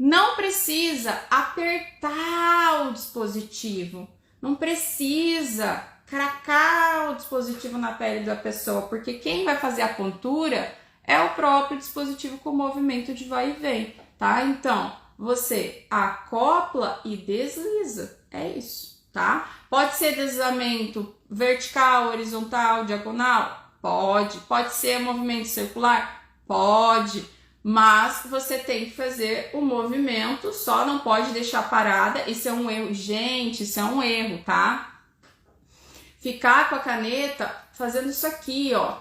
Não precisa apertar o dispositivo, não precisa cracar o dispositivo na pele da pessoa, porque quem vai fazer a pontura é o próprio dispositivo com movimento de vai e vem, tá? Então, você acopla e desliza, é isso, tá? Pode ser deslizamento vertical, horizontal, diagonal? Pode. Pode ser movimento circular? Pode. Mas você tem que fazer o movimento, só não pode deixar parada. Isso é um erro, gente, isso é um erro, tá? Ficar com a caneta fazendo isso aqui, ó.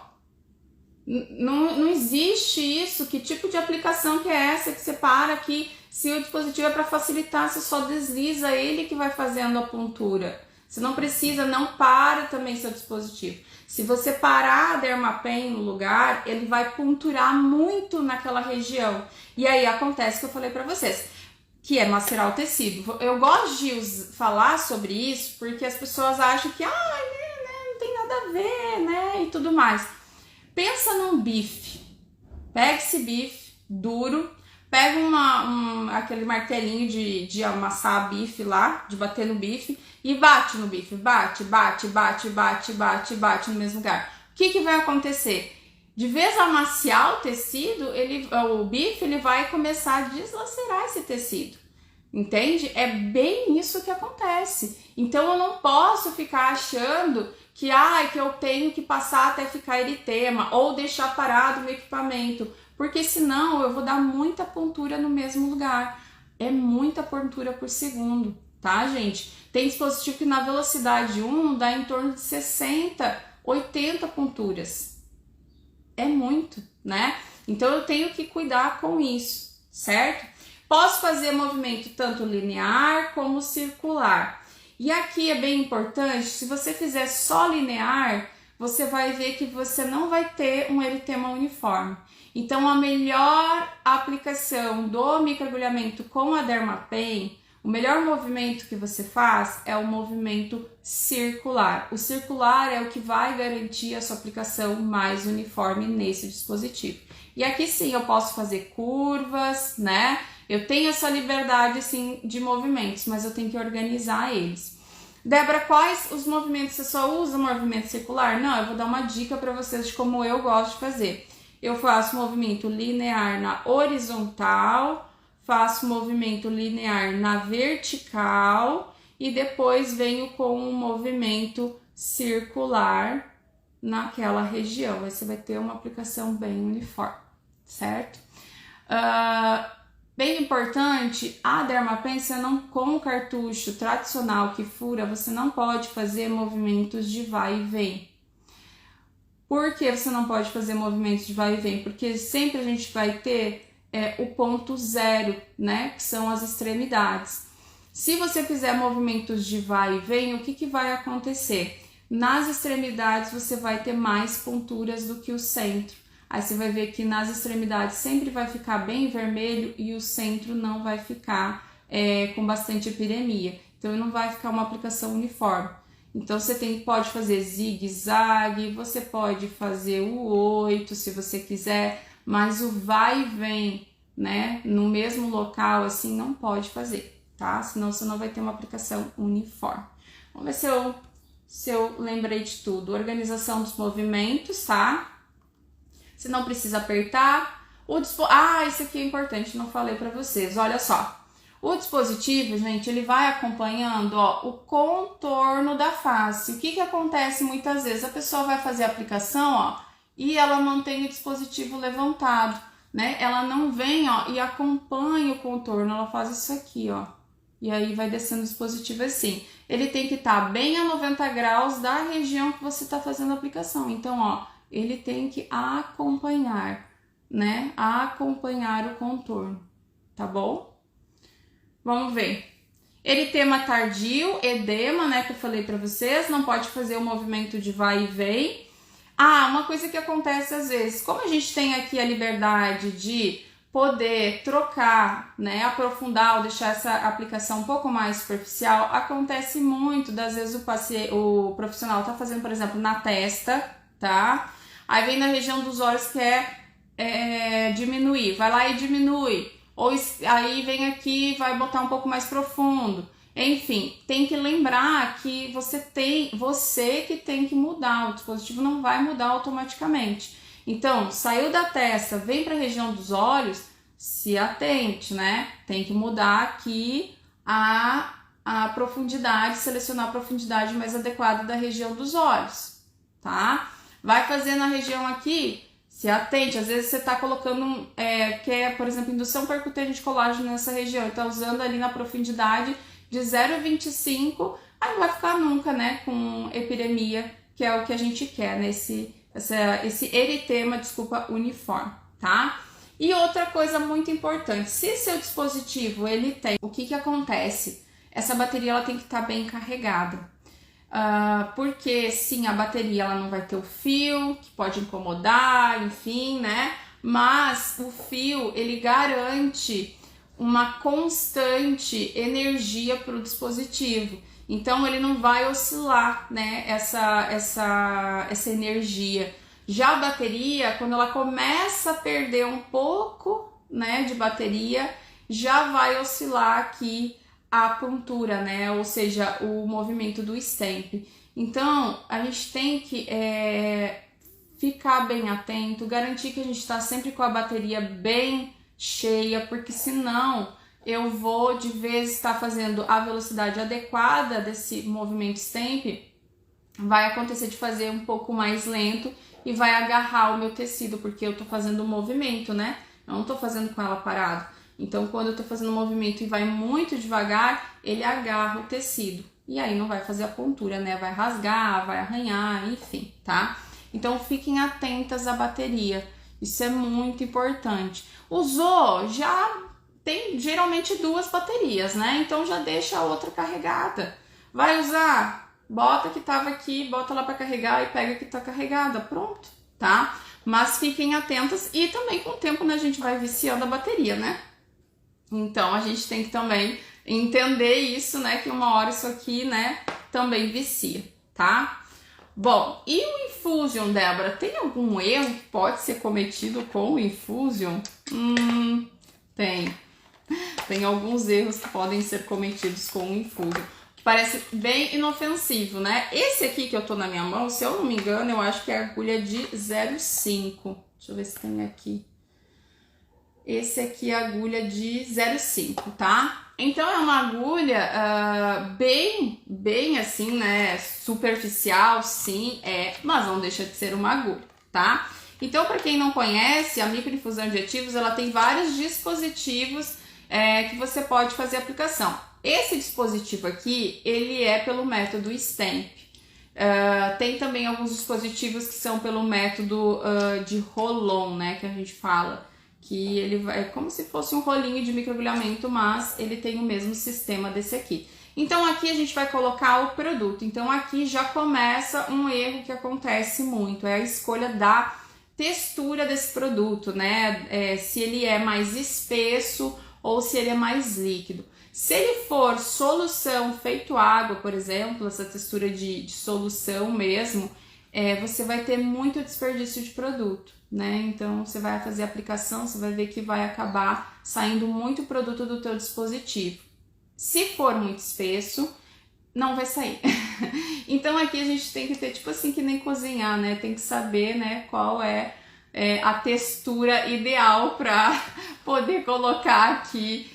Não existe isso. Que tipo de aplicação que é essa que você para aqui? Se o dispositivo é para facilitar, você só desliza ele que vai fazendo a pontura. Você não precisa, não para também seu dispositivo. Se você parar a Dermapen no lugar, ele vai ponturar muito naquela região. E aí acontece o que eu falei para vocês, que é macerar o tecido. Eu gosto de falar sobre isso porque as pessoas acham que não tem nada a ver, né? E tudo mais. Pensa num bife. Pega esse bife duro, pega aquele martelinho de amassar bife lá, de bater no bife, e bate no bife, bate no mesmo lugar. O que vai acontecer? De vez amaciar o tecido, o bife ele vai começar a deslacerar esse tecido, entende? É bem isso que acontece. Então eu não posso ficar achando que eu tenho que passar até ficar eritema ou deixar parado o equipamento, porque senão eu vou dar muita pontura no mesmo lugar. É muita pontura por segundo, tá, gente? Tem dispositivo que na velocidade 1 dá em torno de 60, 80 ponturas. É muito, né? Então eu tenho que cuidar com isso, certo? Posso fazer movimento tanto linear como circular. E aqui é bem importante, se você fizer só linear, você vai ver que você não vai ter um eritema uniforme. Então, a melhor aplicação do microagulhamento com a Dermapen, o melhor movimento que você faz é o movimento circular. O circular é o que vai garantir a sua aplicação mais uniforme nesse dispositivo. E aqui sim eu posso fazer curvas, né? Eu tenho essa liberdade sim de movimentos, mas eu tenho que organizar eles. Débora, quais os movimentos você só usa movimento circular? Não, eu vou dar uma dica para vocês de como eu gosto de fazer. Eu faço movimento linear na horizontal, faço movimento linear na vertical e depois venho com um movimento circular naquela região. Aí você vai ter uma aplicação bem uniforme, certo? Bem importante, a Dermapen, com o cartucho tradicional que fura, você não pode fazer movimentos de vai e vem. Por que você não pode fazer movimentos de vai e vem? Porque sempre a gente vai ter o ponto zero, né? Que são as extremidades. Se você fizer movimentos de vai e vem, o que vai acontecer? Nas extremidades você vai ter mais ponturas do que o centro. Aí você vai ver que nas extremidades sempre vai ficar bem vermelho e o centro não vai ficar com bastante epidemia. Então não vai ficar uma aplicação uniforme. Então você pode fazer zigue-zague, você pode fazer o 8 se você quiser, mas o vai e vem, né, no mesmo local assim não pode fazer, tá? Senão você não vai ter uma aplicação uniforme. Vamos ver se eu lembrei de tudo. Organização dos movimentos, tá? Você não precisa apertar. Isso aqui é importante, não falei para vocês. Olha só. O dispositivo, gente, ele vai acompanhando, ó, o contorno da face. O que acontece muitas vezes? A pessoa vai fazer a aplicação, ó, e ela mantém o dispositivo levantado, né? Ela não vem, ó, e acompanha o contorno, ela faz isso aqui, ó. E aí vai descendo o dispositivo assim. Ele tem que estar bem a 90 graus da região que você está fazendo a aplicação. Então, ó, ele tem que acompanhar, né? Acompanhar o contorno, tá bom? Vamos ver. Eritema tardio, edema, né, que eu falei para vocês, não pode fazer o movimento de vai e vem. Uma coisa que acontece às vezes, como a gente tem aqui a liberdade de poder trocar, né, aprofundar ou deixar essa aplicação um pouco mais superficial, acontece muito das vezes o profissional tá fazendo, por exemplo, na testa, tá? Aí vem na região dos olhos, quer diminuir, vai lá e diminui. Ou aí vem aqui e vai botar um pouco mais profundo. Enfim, tem que lembrar que você que tem que mudar, o dispositivo não vai mudar automaticamente. Então, saiu da testa, vem para a região dos olhos, se atente, né? Tem que mudar aqui a profundidade, selecionar a profundidade mais adequada da região dos olhos, tá? Vai fazer na região aqui, se atente, às vezes você está colocando, por exemplo, indução percutânea de colágeno nessa região, e está usando ali na profundidade de 0,25, aí não vai ficar nunca, né, com epidemia, que é o que a gente quer, né, esse eritema, uniforme, tá? E outra coisa muito importante, se seu dispositivo, ele tem, o que acontece? Essa bateria, ela tem que estar bem carregada. Porque sim, a bateria ela não vai ter o fio, que pode incomodar, enfim, né? Mas o fio, ele garante uma constante energia para o dispositivo. Então ele não vai oscilar, né? Essa energia. Já a bateria, quando ela começa a perder um pouco, né, de bateria, já vai oscilar aqui a pontura, né? Ou seja, o movimento do stamp. Então, a gente tem que ficar bem atento, garantir que a gente está sempre com a bateria bem cheia, porque senão eu vou de vez estar fazendo a velocidade adequada desse movimento stamp, vai acontecer de fazer um pouco mais lento e vai agarrar o meu tecido, porque eu tô fazendo o movimento, né? Eu não tô fazendo com ela parada. Então, quando eu tô fazendo um movimento e vai muito devagar, ele agarra o tecido. E aí não vai fazer a pontura, né? Vai rasgar, vai arranhar, enfim, tá? Então, fiquem atentas à bateria. Isso é muito importante. Usou, já tem geralmente 2 baterias, né? Então, já deixa a outra carregada. Vai usar? Bota que tava aqui, bota lá para carregar e pega que tá carregada. Pronto, tá? Mas fiquem atentas e também com o tempo, né, a gente vai viciando a bateria, né? Então, a gente tem que também entender isso, né? Que uma hora isso aqui, né, também vicia, tá? Bom, e o Infusion, Débora? Tem algum erro que pode ser cometido com o Infusion? Tem. Tem alguns erros que podem ser cometidos com o Infusion, que parece bem inofensivo, né? Esse aqui que eu tô na minha mão, se eu não me engano, eu acho que é a agulha de 0,5. Deixa eu ver se tem aqui. Esse aqui é a agulha de 0,5, tá? Então é uma agulha bem assim, né? Superficial, sim, mas não deixa de ser uma agulha, tá? Então, para quem não conhece, a microinfusão de ativos, ela tem vários dispositivos que você pode fazer a aplicação. Esse dispositivo aqui, ele é pelo método stamp. Tem também alguns dispositivos que são pelo método de roll-on, né? Que a gente fala. Que ele é como se fosse um rolinho de microagulhamento, mas ele tem o mesmo sistema desse aqui. Então aqui a gente vai colocar o produto. Então aqui já começa um erro que acontece muito, é a escolha da textura desse produto, né? Se ele é mais espesso ou se ele é mais líquido. Se ele for solução feito água, por exemplo, essa textura de solução mesmo, você vai ter muito desperdício de produto, né? Então você vai fazer a aplicação, você vai ver que vai acabar saindo muito produto do teu dispositivo. Se for muito espesso, não vai sair. Então aqui a gente tem que ter, tipo assim, que nem cozinhar, né? Tem que saber, né, qual é a textura ideal para poder colocar aqui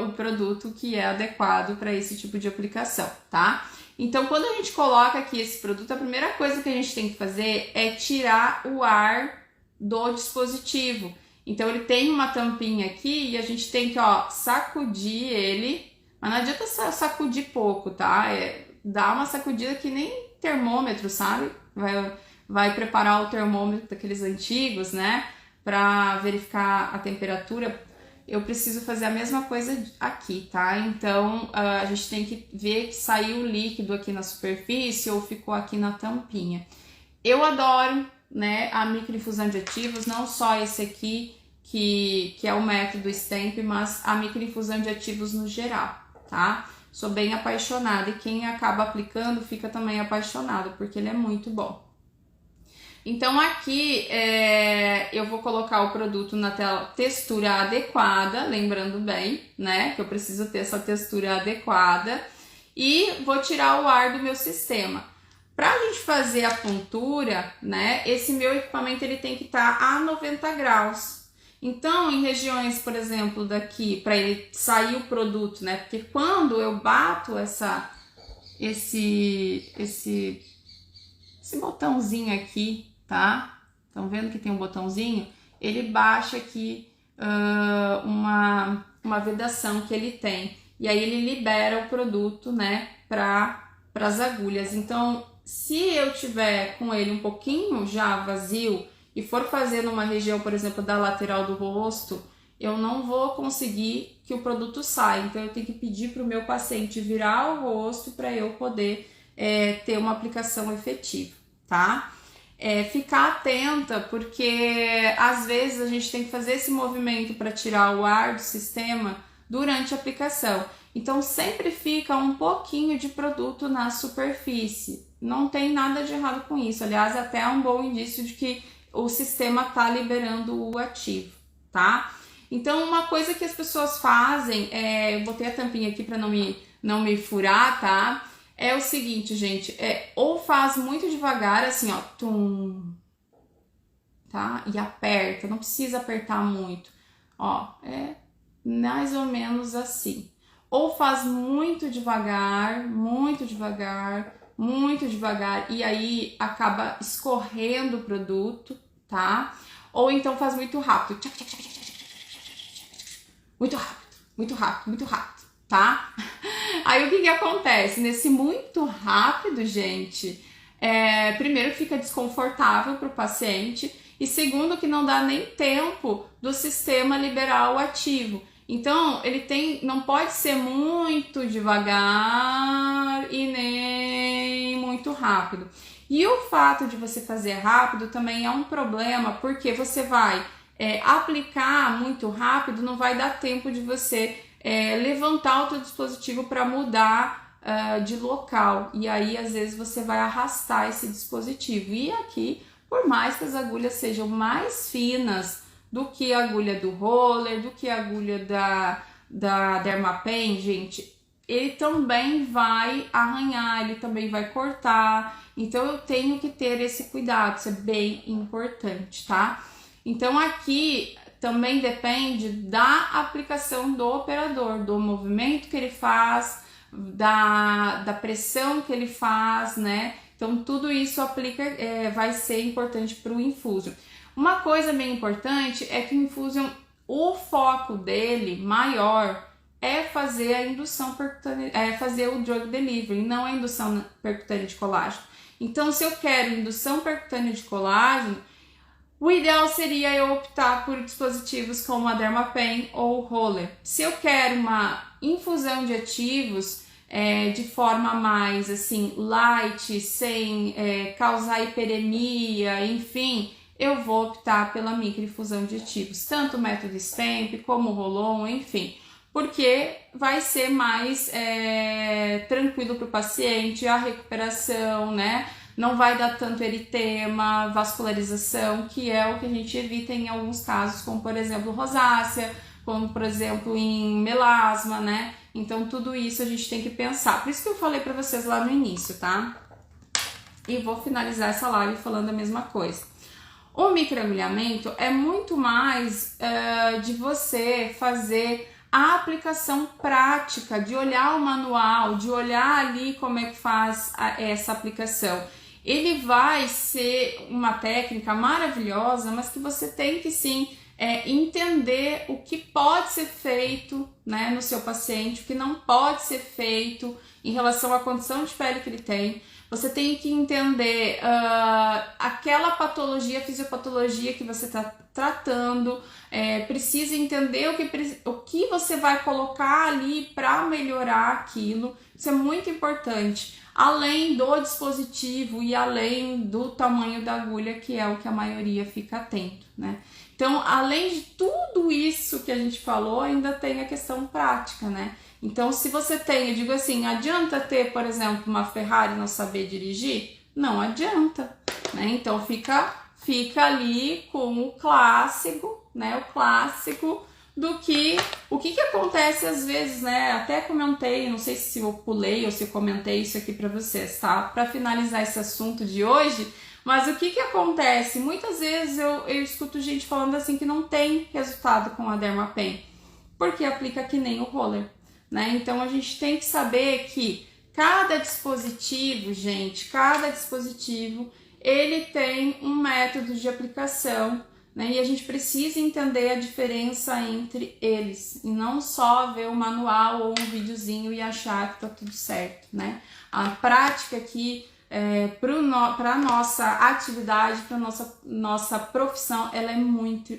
o produto que é adequado para esse tipo de aplicação, tá? Então, quando a gente coloca aqui esse produto, a primeira coisa que a gente tem que fazer é tirar o ar do dispositivo. Então, ele tem uma tampinha aqui e a gente tem que, ó, sacudir ele, mas não adianta sacudir pouco, tá? Dá uma sacudida que nem termômetro, sabe? Vai preparar o termômetro daqueles antigos, né? Para verificar a temperatura. Eu preciso fazer a mesma coisa aqui, tá? Então, a gente tem que ver que saiu líquido aqui na superfície ou ficou aqui na tampinha. Eu adoro, né, a microinfusão de ativos, não só esse aqui, que é o método Stamp, mas a microinfusão de ativos no geral, tá? Sou bem apaixonada e quem acaba aplicando fica também apaixonado, porque ele é muito bom. Então aqui eu vou colocar o produto na tela textura adequada, lembrando bem, né, que eu preciso ter essa textura adequada e vou tirar o ar do meu sistema. Para a gente fazer a puntura, né, esse meu equipamento ele tem que estar a 90 graus. Então, em regiões, por exemplo, daqui, para ele sair o produto, né, porque quando eu bato esse botãozinho aqui, tá? Estão vendo que tem um botãozinho? Ele baixa aqui uma vedação que ele tem. E aí ele libera o produto, né, para as agulhas. Então, se eu tiver com ele um pouquinho já vazio e for fazer numa região, por exemplo, da lateral do rosto, eu não vou conseguir que o produto saia. Então, eu tenho que pedir para o meu paciente virar o rosto para eu poder ter uma aplicação efetiva, tá? Ficar atenta, porque às vezes a gente tem que fazer esse movimento para tirar o ar do sistema durante a aplicação. Então sempre fica um pouquinho de produto na superfície. Não tem nada de errado com isso. Aliás, até é um bom indício de que o sistema está liberando o ativo, tá? Então uma coisa que as pessoas fazem, eu botei a tampinha aqui para não me furar, tá? É o seguinte, gente, ou faz muito devagar, assim, ó, tum, tá? E aperta, não precisa apertar muito, ó, mais ou menos assim. Ou faz muito devagar, muito devagar, muito devagar, e aí acaba escorrendo o produto, tá? Ou então faz muito rápido, muito rápido, muito rápido, muito rápido, tá? Aí o que acontece? Nesse muito rápido, gente, primeiro fica desconfortável para o paciente e segundo que não dá nem tempo do sistema liberar o ativo. Então, não pode ser muito devagar e nem muito rápido. E o fato de você fazer rápido também é um problema, porque você vai aplicar muito rápido, não vai dar tempo de você levantar o teu dispositivo para mudar de local, e aí às vezes você vai arrastar esse dispositivo. E aqui, por mais que as agulhas sejam mais finas do que a agulha do roller, do que a agulha da Dermapen, gente, ele também vai arranhar, ele também vai cortar, então eu tenho que ter esse cuidado, isso é bem importante, tá? Então aqui também depende da aplicação do operador, do movimento que ele faz, da pressão que ele faz, né? Então tudo isso vai ser importante para o Infusion. Uma coisa bem importante é que o Infusion, o foco dele maior é fazer a indução percutânea, fazer o drug delivery, não a indução percutânea de colágeno. Então, se eu quero indução percutânea de colágeno, o ideal seria eu optar por dispositivos como a Dermapen ou o roller. Se eu quero uma infusão de ativos de forma mais assim light, sem causar hiperemia, enfim, eu vou optar pela microinfusão de ativos, tanto o método Stamp como o Roll-On, enfim. porque vai ser mais tranquilo para o paciente, a recuperação, né? Não vai dar tanto eritema, vascularização, que é o que a gente evita em alguns casos, como por exemplo rosácea, como por exemplo em melasma, né? Então tudo isso a gente tem que pensar. Por isso que eu falei para vocês lá no início, tá? E vou finalizar essa live falando a mesma coisa. O microagulhamento é muito mais de você fazer a aplicação prática, de olhar o manual, de olhar ali como é que faz essa aplicação. Ele vai ser uma técnica maravilhosa, mas que você tem que sim entender o que pode ser feito, né, no seu paciente, o que não pode ser feito em relação à condição de pele que ele tem. Você tem que entender aquela patologia, fisiopatologia que você está tratando, precisa entender o que você vai colocar ali para melhorar aquilo. Isso é muito importante, além do dispositivo e além do tamanho da agulha, que é o que a maioria fica atento, né? Então, além de tudo isso que a gente falou, ainda tem a questão prática, né? Então, se você tem, eu digo assim, adianta ter, por exemplo, uma Ferrari e não saber dirigir? Não adianta, né? Então, fica ali com o clássico, né? O clássico do que... O que acontece às vezes, né? Até comentei, não sei se eu pulei ou se eu comentei isso aqui pra vocês, tá? Pra finalizar esse assunto de hoje, mas o que acontece? Muitas vezes eu escuto gente falando assim que não tem resultado com a Dermapen, porque aplica que nem o roller, né? Então a gente tem que saber que cada dispositivo, gente, ele tem um método de aplicação, né? E a gente precisa entender a diferença entre eles e não só ver o manual ou um videozinho e achar que tá tudo certo, né? A prática aqui para a nossa atividade, para a nossa profissão, ela é muito